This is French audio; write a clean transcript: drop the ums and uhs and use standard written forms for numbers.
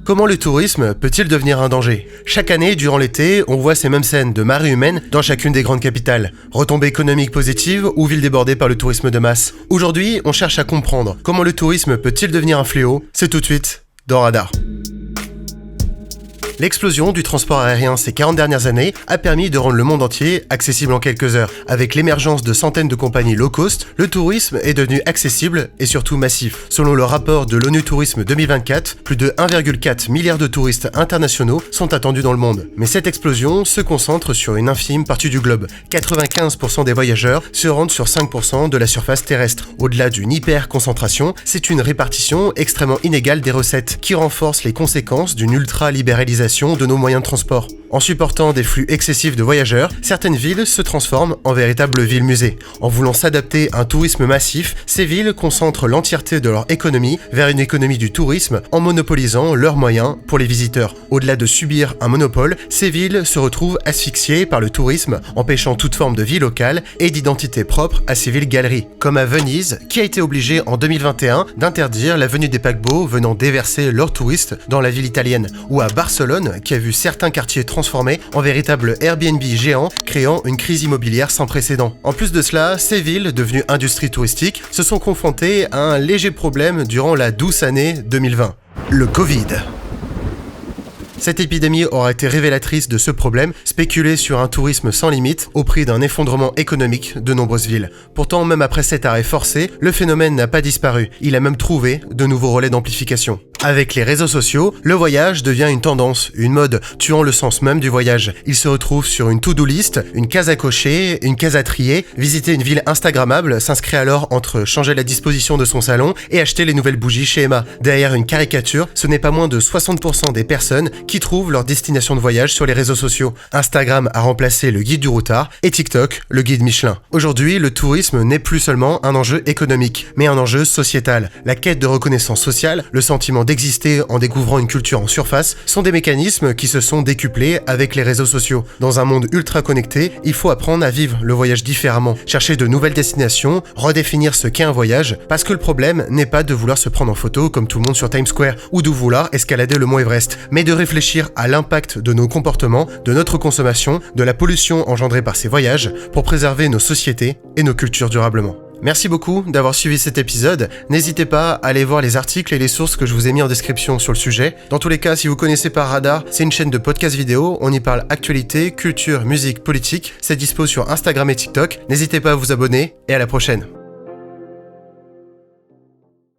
Comment le tourisme peut-il devenir un danger ? Chaque année, durant l'été, on voit ces mêmes scènes de marée humaine dans chacune des grandes capitales. Retombées économiques positives ou villes débordées par le tourisme de masse. Aujourd'hui, on cherche à comprendre comment le tourisme peut-il devenir un fléau. C'est tout de suite dans Radar. L'explosion du transport aérien ces 40 dernières années a permis de rendre le monde entier accessible en quelques heures. Avec l'émergence de centaines de compagnies low cost, le tourisme est devenu accessible et surtout massif. Selon le rapport de l'ONU Tourisme 2024, plus de 1,4 milliard de touristes internationaux sont attendus dans le monde. Mais cette explosion se concentre sur une infime partie du globe. 95% des voyageurs se rendent sur 5% de la surface terrestre. Au-delà d'une hyper-concentration, c'est une répartition extrêmement inégale des recettes qui renforce les conséquences d'une ultra-libéralisation de nos moyens de transport. En supportant des flux excessifs de voyageurs, certaines villes se transforment en véritables villes-musées. En voulant s'adapter à un tourisme massif, ces villes concentrent l'entièreté de leur économie vers une économie du tourisme en monopolisant leurs moyens pour les visiteurs. Au-delà de subir un monopole, ces villes se retrouvent asphyxiées par le tourisme, empêchant toute forme de vie locale et d'identité propre à ces villes-galeries, comme à Venise, qui a été obligée en 2021 d'interdire la venue des paquebots venant déverser leurs touristes dans la ville italienne, ou à Barcelone, qui a vu certains quartiers transformés en véritables Airbnb géants, créant une crise immobilière sans précédent. En plus de cela, ces villes, devenues industries touristiques, se sont confrontées à un léger problème durant la douce année 2020, le Covid. Cette épidémie aura été révélatrice de ce problème, spéculé sur un tourisme sans limite au prix d'un effondrement économique de nombreuses villes. Pourtant, même après cet arrêt forcé, le phénomène n'a pas disparu. Il a même trouvé de nouveaux relais d'amplification. Avec les réseaux sociaux, le voyage devient une tendance, une mode, tuant le sens même du voyage. Il se retrouve sur une to-do list, une case à cocher, une case à trier. Visiter une ville instagrammable s'inscrit alors entre changer la disposition de son salon et acheter les nouvelles bougies chez Emma. Derrière une caricature, ce n'est pas moins de 60% des personnes qui trouvent leur destination de voyage sur les réseaux sociaux. Instagram a remplacé le guide du routard et TikTok le guide Michelin. Aujourd'hui, le tourisme n'est plus seulement un enjeu économique, mais un enjeu sociétal. La quête de reconnaissance sociale, le sentiment d'exister en découvrant une culture en surface sont des mécanismes qui se sont décuplés avec les réseaux sociaux. Dans un monde ultra connecté, il faut apprendre à vivre le voyage différemment, chercher de nouvelles destinations, redéfinir ce qu'est un voyage, parce que le problème n'est pas de vouloir se prendre en photo comme tout le monde sur Times Square ou de vouloir escalader le mont Everest, mais de réfléchir à l'impact de nos comportements, de notre consommation, de la pollution engendrée par ces voyages pour préserver nos sociétés et nos cultures durablement. Merci beaucoup d'avoir suivi cet épisode. N'hésitez pas à aller voir les articles et les sources que je vous ai mis en description sur le sujet. Dans tous les cas, si vous connaissez pas Radar, c'est une chaîne de podcast vidéo. On y parle actualité, culture, musique, politique. C'est dispo sur Instagram et TikTok. N'hésitez pas à vous abonner et à la prochaine.